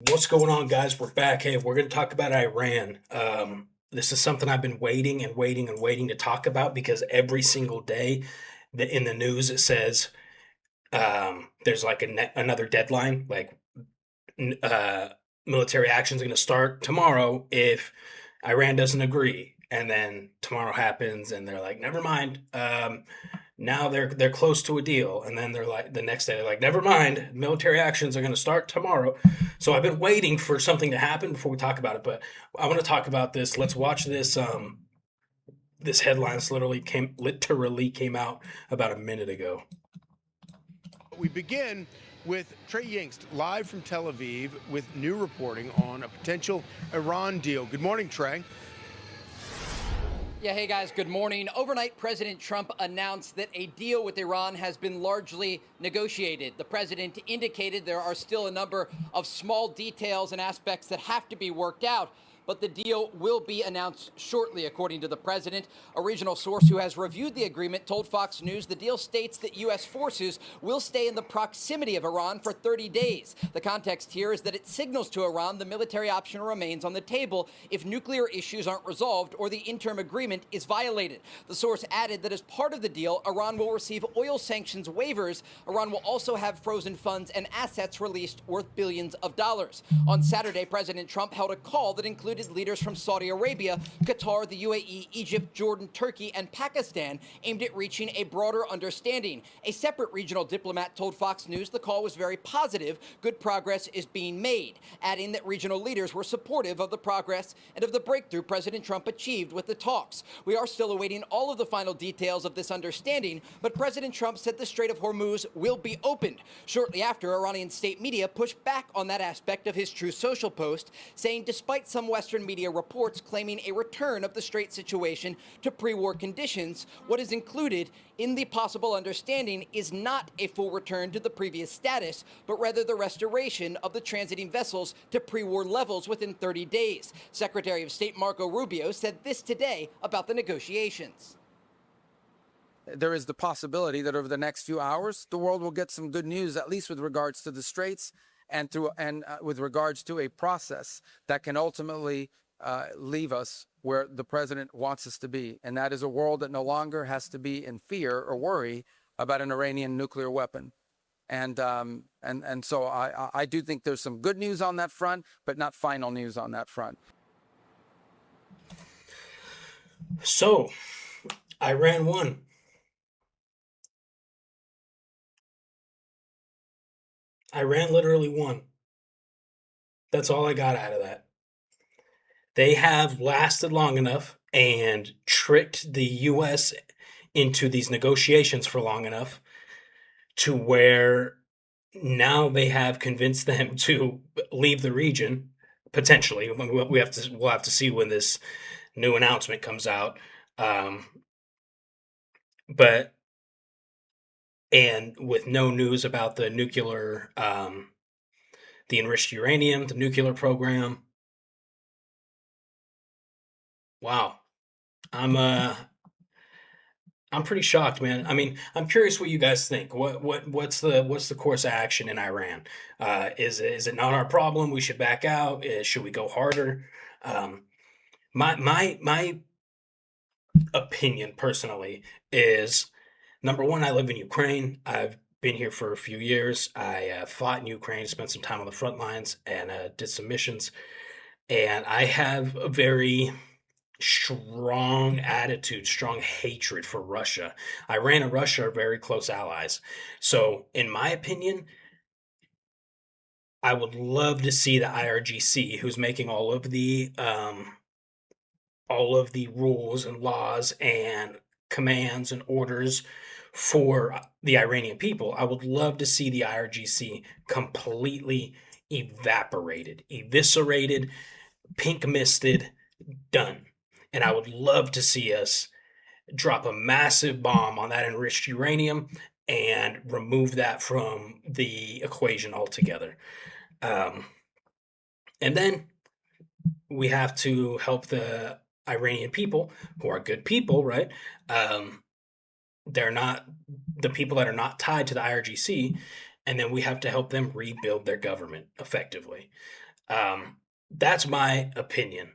What's going on, guys? We're back. Hey, we're going to talk about Iran. This is something I've been waiting and waiting and waiting to talk about because every single day in the news it says there's like another deadline, like uh, military action is going to start tomorrow if Iran doesn't agree. And then tomorrow happens, and they're like, "Never mind." Now they're close to a deal, and then they're like, the next day they're like, "Never mind. Military actions are going to start tomorrow." So I've been waiting for something to happen before we talk about it. But I want to talk about this. Let's watch this. This headline literally came out about a minute ago. We begin with Trey Yingst live from Tel Aviv with new reporting on a potential Iran deal. Good morning, Trey. Yeah, hey guys, good morning. Overnight, President Trump announced that a deal with Iran has been largely negotiated. The president indicated there are still a number of small details and aspects that have to be worked out, but the deal will be announced shortly, according to the president. A regional source who has reviewed the agreement told Fox News the deal states that U.S. forces will stay in the proximity of Iran for 30 days. The context here is that it signals to Iran the military option remains on the table if nuclear issues aren't resolved or the interim agreement is violated. The source added that as part of the deal, Iran will receive oil sanctions waivers. Iran will also have frozen funds and assets released worth billions of dollars. On Saturday, President Trump held a call that included leaders from Saudi Arabia, Qatar, the UAE, Egypt, Jordan, Turkey, and Pakistan, aimed at reaching a broader understanding. A separate regional diplomat told Fox News the call was very positive. Good progress is being made, adding that regional leaders were supportive of the progress and of the breakthrough President Trump achieved with the talks. We are still awaiting all of the final details of this understanding, but President Trump said the Strait of Hormuz will be opened. Shortly after, Iranian state media pushed back on that aspect of his Truth Social post, saying despite some Western media reports claiming a return of the Strait situation to pre-war conditions, what is included in the possible understanding is not a full return to the previous status, but rather the restoration of the transiting vessels to pre-war levels within 30 days. Secretary of State Marco Rubio said this today about the negotiations. There is the possibility that over the next few hours, the world will get some good news, at least with regards to the Straits and with regards to a process that can ultimately leave us where the president wants us to be. And that is a world that no longer has to be in fear or worry about an Iranian nuclear weapon. And so I do think there's some good news on that front, but not final news on that front. So Iran won. Iran literally won. That's all I got out of that. They have lasted long enough and tricked the U.S. into these negotiations for long enough to where now they have convinced them to leave the region potentially. We'll have to see when this new announcement comes out. Um, but and with no news about the nuclear, the enriched uranium, the nuclear program. Wow, I'm uh I'm pretty shocked, man. I mean, I'm curious what you guys think. What's the course of action in Iran? Is it not our problem? We should back out. Should we go harder? Um, my opinion personally is number one. I live in Ukraine. I've been here for a few years. I fought in Ukraine, spent some time on the front lines, and did some missions. And I have a very strong attitude, strong hatred for Russia. Iran and Russia are very close allies. So, in my opinion, I would love to see the IRGC, who's making all of the rules and laws and commands and orders for the Iranian people. I would love to see the IRGC completely evaporated, eviscerated, pink misted, done. And I would love to see us drop a massive bomb on that enriched uranium and remove that from the equation altogether. Um, and then we have to help the Iranian people, who are good people, right? Um, they're not the people that are not tied to the IRGC, and then we have to help them rebuild their government effectively. That's my opinion.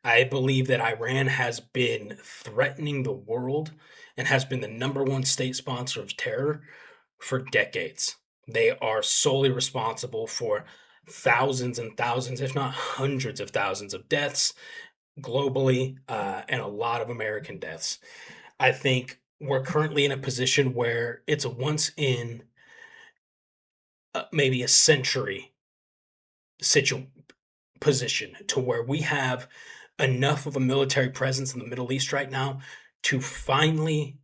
I believe that Iran has been threatening the world and has been the number one state sponsor of terror for decades. They are solely responsible for thousands and thousands, if not hundreds of thousands of deaths globally, and a lot of American deaths. I think we're currently in a position where it's a once in maybe a century situ- position to where we have enough of a military presence in the Middle East right now to finally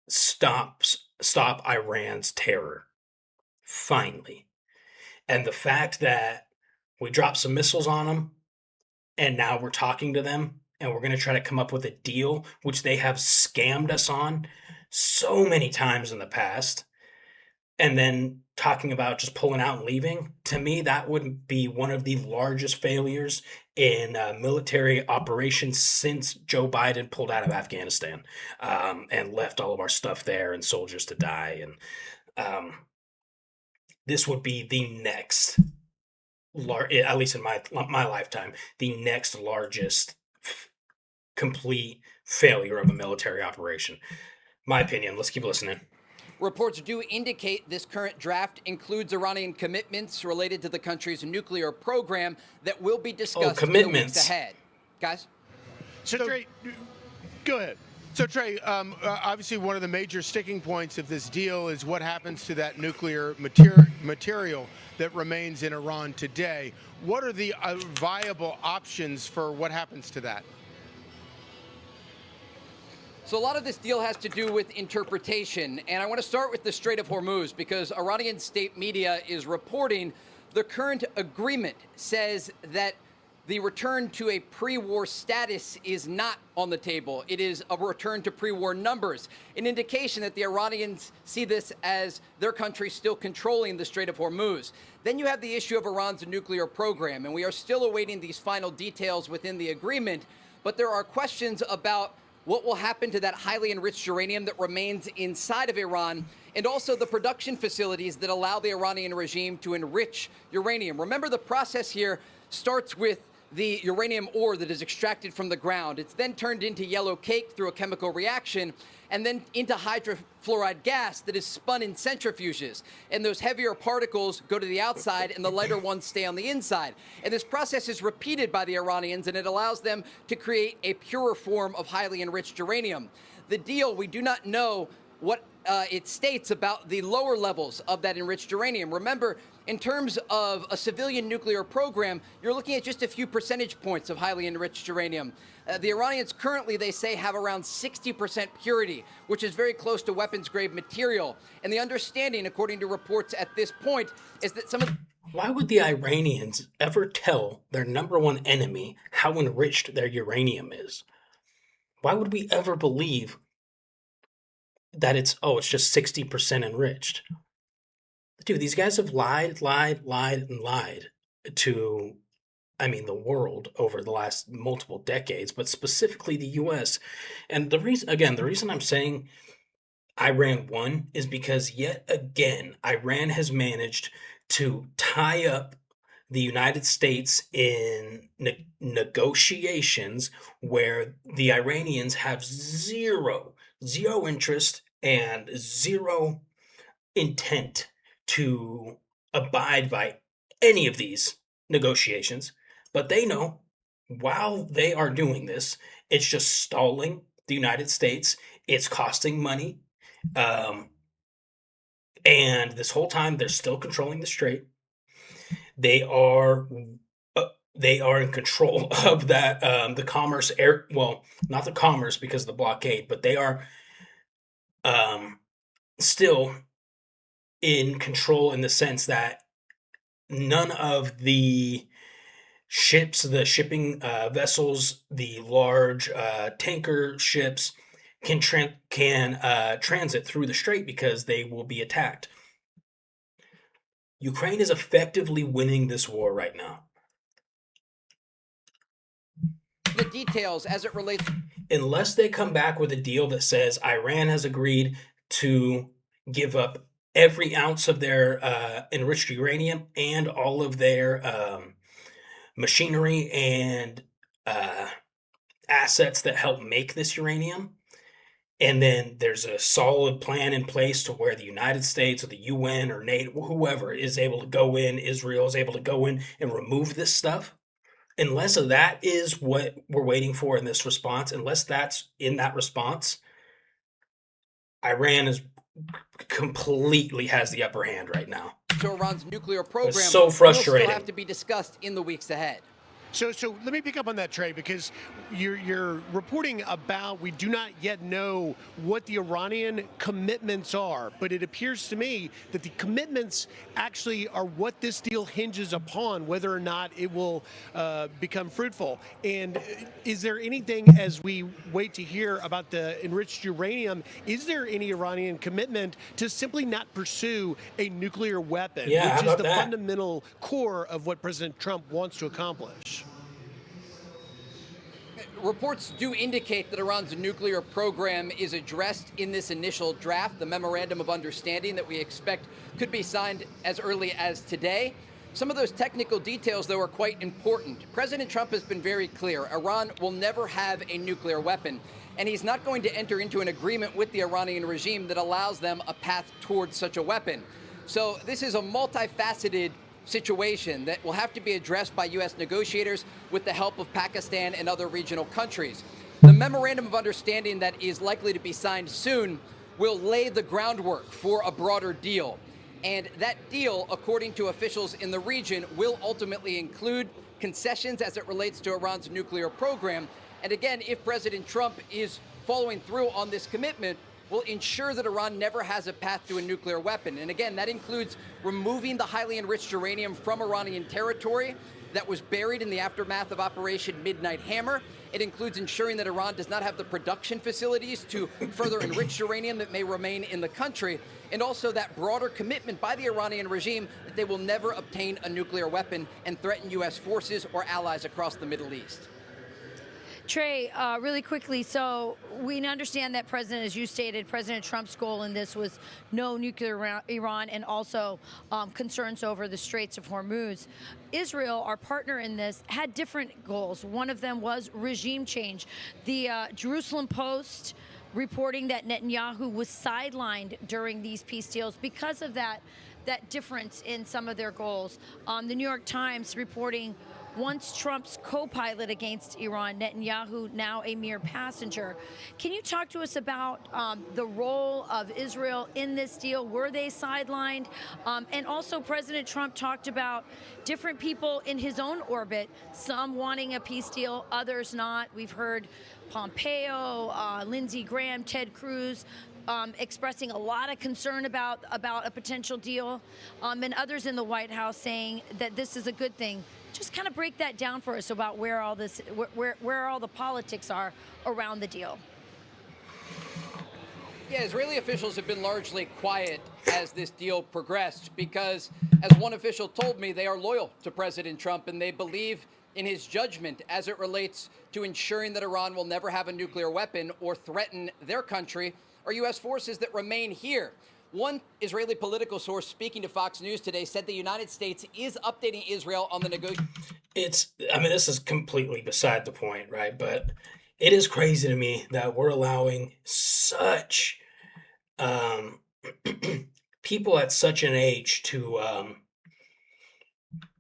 stop stop Iran's terror. Finally. And the fact that we dropped some missiles on them and now we're talking to them and we're going to try to come up with a deal which they have scammed us on so many times in the past, and then talking about just pulling out and leaving, to me that would be one of the largest failures in military operations since Joe Biden pulled out of Afghanistan, and left all of our stuff there and soldiers to die. And this would be the next at least in my lifetime, the next largest complete failure of a military operation. My opinion. Let's keep listening. Reports do indicate this current draft includes Iranian commitments related to the country's nuclear program that will be discussed in the weeks ahead. Guys? So, Trey, go ahead. So, Trey, obviously one of the major sticking points of this deal is what happens to that nuclear material that remains in Iran today. What are the viable options for what happens to that? So a lot of this deal has to do with interpretation, and I want to start with the Strait of Hormuz because Iranian state media is reporting the current agreement says that the return to a pre-war status is not on the table. It is a return to pre-war numbers, an indication that the Iranians see this as their country still controlling the Strait of Hormuz. Then you have the issue of Iran's nuclear program, and we are still awaiting these final details within the agreement, but there are questions about what will happen to that highly enriched uranium that remains inside of Iran, and also the production facilities that allow the Iranian regime to enrich uranium. Remember, the process here starts with the uranium ore that is extracted from the ground. It's then turned into yellow cake through a chemical reaction, and then into hydrofluoride gas that is spun in centrifuges. And those heavier particles go to the outside and the lighter ones stay on the inside. And this process is repeated by the Iranians, and it allows them to create a purer form of highly enriched uranium. The deal, we do not know what it states about the lower levels of that enriched uranium. Remember, in terms of a civilian nuclear program, you're looking at just a few percentage points of highly enriched uranium. The Iranians currently, they say, have around 60% purity, which is very close to weapons-grade material. And the understanding, according to reports at this point, is that some of... Why would the Iranians ever tell their number one enemy how enriched their uranium is? Why would we ever believe that it's just 60% enriched? Dude, these guys have lied, and lied to, the world over the last multiple decades, but specifically the US. And the reason I'm saying Iran won is because yet again, Iran has managed to tie up the United States in negotiations where the Iranians have zero interest and zero intent to abide by any of these negotiations. But they know while they are doing this, it's just stalling the United States, it's costing money. And this whole time, they're still controlling the strait. They are in control of that the commerce air. Well, not the commerce because of the blockade, but they are still in control in the sense that none of the ships, the shipping vessels, the large tanker ships can transit through the strait because they will be attacked. Ukraine is effectively winning this war right now. The details as it relates... Unless they come back with a deal that says Iran has agreed to give up every ounce of their enriched uranium and all of their machinery and uh, assets that help make this uranium. And then there's a solid plan in place to where the United States or the UN or NATO, whoever is able to go in, Israel is able to go in and remove this stuff. Unless that is what we're waiting for in this response, unless that's in that response, Iran is completely has the upper hand right now. To Iran's nuclear program It's so will frustrating. still have to be discussed in the weeks ahead. So let me pick up on that, Trey, because you're reporting about we do not yet know what the Iranian commitments are, but it appears to me that the commitments actually are what this deal hinges upon, whether or not it will become fruitful. And is there anything, as we wait to hear about the enriched uranium, is there any Iranian commitment to simply not pursue a nuclear weapon, Yeah, which how is the about that? fundamental core of what President Trump wants to accomplish? Reports do indicate that Iran's nuclear program is addressed in this initial draft, the memorandum of understanding that we expect could be signed as early as today. Some of those technical details, though, are quite important. President Trump has been very clear. Iran will never have a nuclear weapon, and he's not going to enter into an agreement with the Iranian regime that allows them a path towards such a weapon. So this is a multifaceted situation that will have to be addressed by U.S. negotiators with the help of Pakistan and other regional countries. The memorandum of understanding that is likely to be signed soon will lay the groundwork for a broader deal. And that deal, according to officials in the region, will ultimately include concessions as it relates to Iran's nuclear program. And again, if President Trump is following through on this commitment, will ensure that Iran never has a path to a nuclear weapon. And again, that includes removing the highly enriched uranium from Iranian territory that was buried in the aftermath of Operation Midnight Hammer. It includes ensuring that Iran does not have the production facilities to further enrich uranium that may remain in the country, and also that broader commitment by the Iranian regime that they will never obtain a nuclear weapon and threaten U.S. forces or allies across the Middle East. Trey, really quickly, so we understand that President, as you stated, President Trump's goal in this was no nuclear Iran and also concerns over the Straits of Hormuz. Israel, our partner in this, had different goals. One of them was regime change. The Jerusalem Post reporting that Netanyahu was sidelined during these peace deals because of that difference in some of their goals. The New York Times reporting once Trump's co-pilot against Iran, Netanyahu now a mere passenger. Can you talk to us about the role of Israel in this deal? Were they sidelined? And also President Trump talked about different people in his own orbit, some wanting a peace deal, others not. We've heard Pompeo, Lindsey Graham, Ted Cruz, expressing a lot of concern about a potential deal, and others in the White House saying that this is a good thing. Just kind of break that down for us about where all this, where all the politics are around the deal. Yeah, Israeli officials have been largely quiet as this deal progressed because, as one official told me, they are loyal to President Trump and they believe in his judgment as it relates to ensuring that Iran will never have a nuclear weapon or threaten their country or U.S. forces that remain here. One Israeli political source speaking to Fox News today said the United States is updating Israel on the negotiations. This is completely beside the point, right? But it is crazy to me that we're allowing such people at such an age to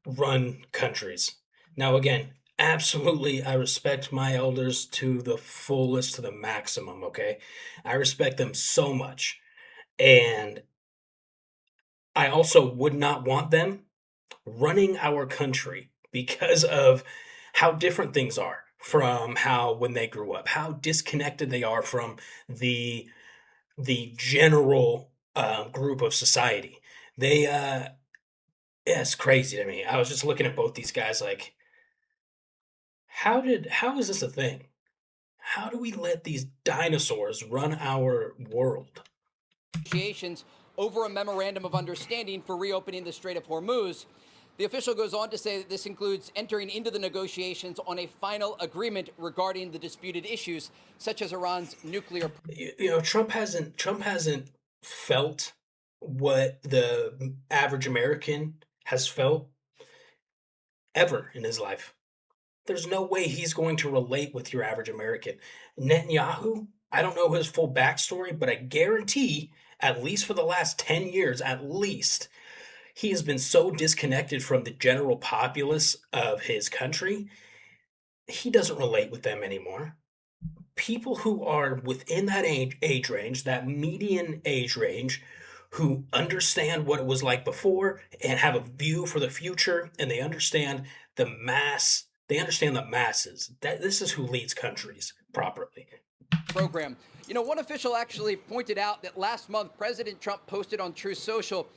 run countries. Now, again, absolutely, I respect my elders to the fullest, to the maximum, okay? I respect them so much. And I also would not want them running our country because of how different things are from how when they grew up, how disconnected they are from the general group of society. They yeah, it's crazy to me. I was just looking at both these guys like, how is this a thing? How do we let these dinosaurs run our world? Negotiations over a memorandum of understanding for reopening the Strait of Hormuz. The official goes on to say that this includes entering into the negotiations on a final agreement regarding the disputed issues, such as Iran's nuclear. You know, Trump hasn't felt what the average American has felt ever in his life. There's no way he's going to relate with your average American. Netanyahu, I don't know his full backstory, but I guarantee, at least for the last 10 years, at least, he has been so disconnected from the general populace of his country, he doesn't relate with them anymore. People who are within that age range, that median age range, who understand what it was like before and have a view for the future, and they understand the masses. That this is who leads countries properly. Program. You know, one official actually pointed out that last month President Trump posted on Truth Social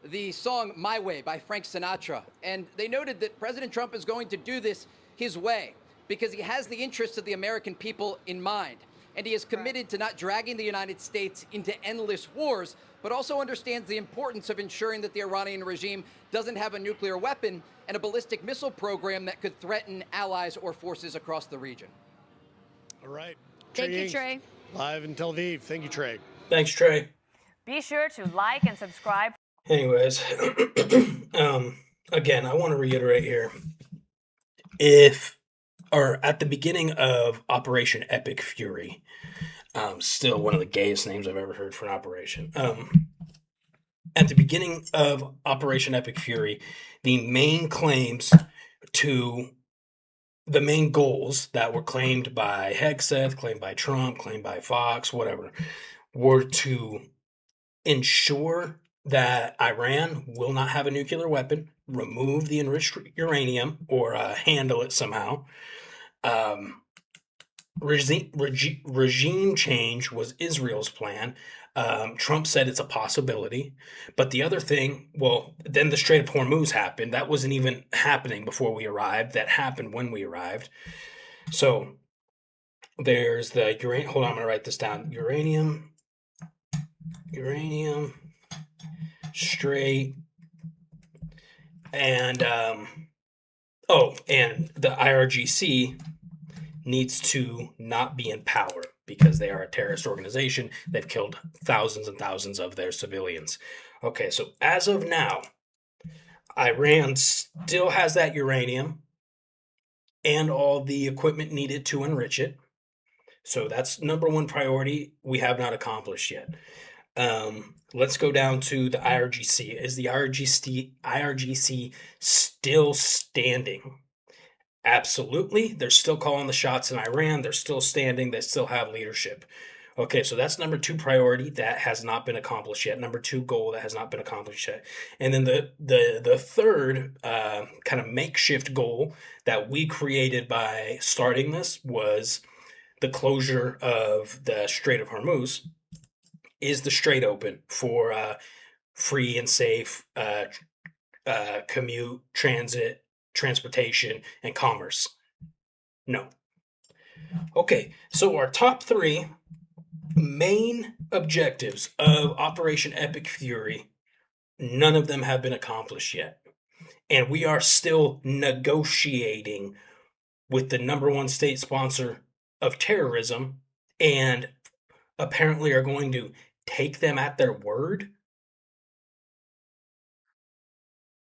the song My Way by Frank Sinatra. And they noted that President Trump is going to do this his way because he has the interests of the American people in mind. And he is committed to not dragging the United States into endless wars, but also understands the importance of ensuring that the Iranian regime doesn't have a nuclear weapon and a ballistic missile program that could threaten allies or forces across the region. All right. Thank you, Trey. Live in Tel Aviv. Thank you, Trey. Thanks, Trey. Be sure to like and subscribe. Anyways, again, I want to reiterate here. If, or at the beginning of Operation Epic Fury, still one of the gayest names I've ever heard for an operation. At the beginning of Operation Epic Fury, the main goals that were claimed by Hegseth, claimed by Trump, claimed by Fox, whatever, were to ensure that Iran will not have a nuclear weapon, remove the enriched uranium, or handle it somehow. Regime change was Israel's plan. Trump said it's a possibility. But the other thing, well, then the Strait of Hormuz happened. That wasn't even happening before we arrived. That happened when we arrived. So there's the uranium. Hold on, I'm going to write this down. Uranium, Strait, and and the IRGC needs to not be in power because they are a terrorist organization. They've killed thousands and thousands of their civilians. Okay, so as of now, Iran still has that uranium and all the equipment needed to enrich it. So that's number one priority we have not accomplished yet. Let's go down to the IRGC. Is the IRGC still standing? Absolutely. They're still calling the shots in Iran. They're still standing. They still have leadership. Okay, so that's number two priority that has not been accomplished yet. Number two goal that has not been accomplished yet. And then the third kind of makeshift goal that we created by starting this was the closure of the Strait of Hormuz. Is the strait open for free and safe commute, transit, transportation, and commerce? No. Okay, so our top three main objectives of Operation Epic Fury, none of them have been accomplished yet. And we are still negotiating with the number one state sponsor of terrorism and apparently are going to take them at their word?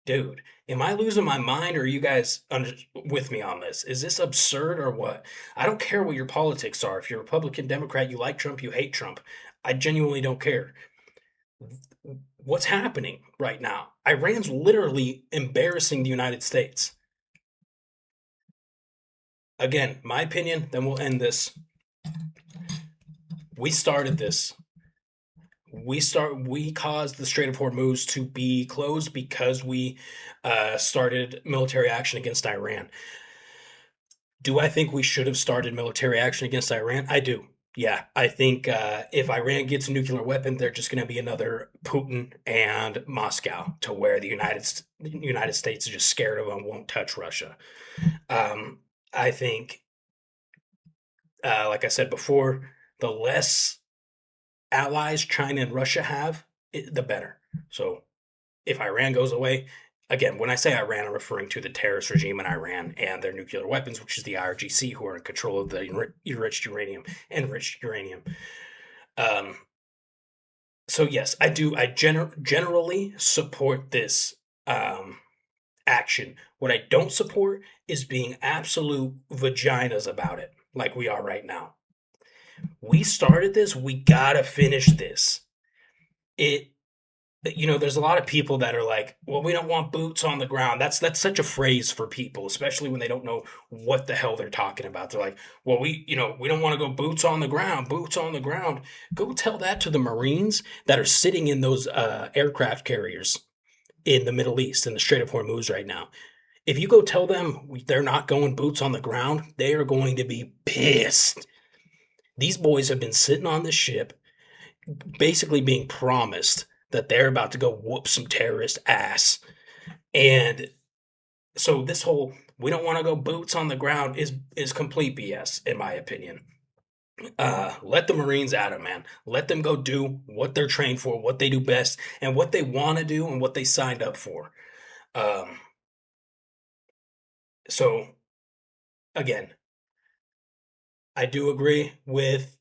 Dude, am I losing my mind, or are you guys with me on this? Is this absurd or what? I don't care what your politics are. If you're Republican, Democrat, you like Trump, you hate Trump. I genuinely don't care. What's happening right now? Iran's literally embarrassing the United States. Again, my opinion, then we'll end this. We started this. We caused the Strait of Hormuz to be closed because we started military action against Iran. Do I think we should have started military action against Iran? I do. Yeah, I think if Iran gets a nuclear weapon, they're just going to be another Putin and Moscow, to where the United States is just scared of them, won't touch Russia. I think, like I said before, the less allies China and Russia have, the better. So if Iran goes away, again, when I say Iran, I'm referring to the terrorist regime in Iran and their nuclear weapons, which is the IRGC, who are in control of the enriched uranium. So yes, I do. I generally support this um, action. What I don't support is being absolute vaginas about it, like we are right now. We started this. We gotta finish this. It there's a lot of people that are like, well, we don't want boots on the ground. That's such a phrase for people, especially when they don't know what the hell they're talking about. They're like, well, we don't want to go boots on the ground, boots on the ground. Go tell that to the Marines that are sitting in those aircraft carriers in the Middle East, in the Strait of Hormuz right now. If you go tell them they're not going boots on the ground, they are going to be pissed. These boys have been sitting on this ship basically being promised that they're about to go whoop some terrorist ass. And so this whole we don't want to go boots on the ground is complete BS in my opinion. Let the Marines at it, man. Let them go do what they're trained for, what they do best, and what they want to do and what they signed up for. Um, so again, I do agree with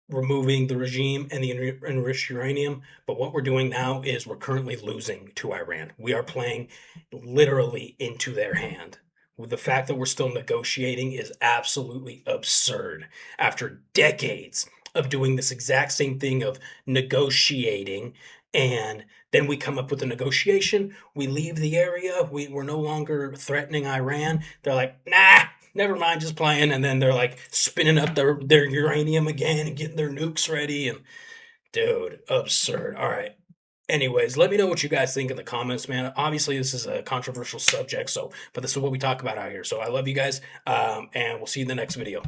removing the regime and the enriched uranium. But what we're doing now is we're currently losing to Iran. We are playing literally into their hand. The fact that we're still negotiating is absolutely absurd. After decades of doing this exact same thing of negotiating, and then we come up with a negotiation, we leave the area, we're no longer threatening Iran. They're like, nah, never mind, just playing. And then they're like spinning up their uranium again and getting their nukes ready. And dude, absurd. All right. Anyways, let me know what you guys think in the comments, man. Obviously, this is a controversial subject, but this is what we talk about out here. So I love you guys, and we'll see you in the next video.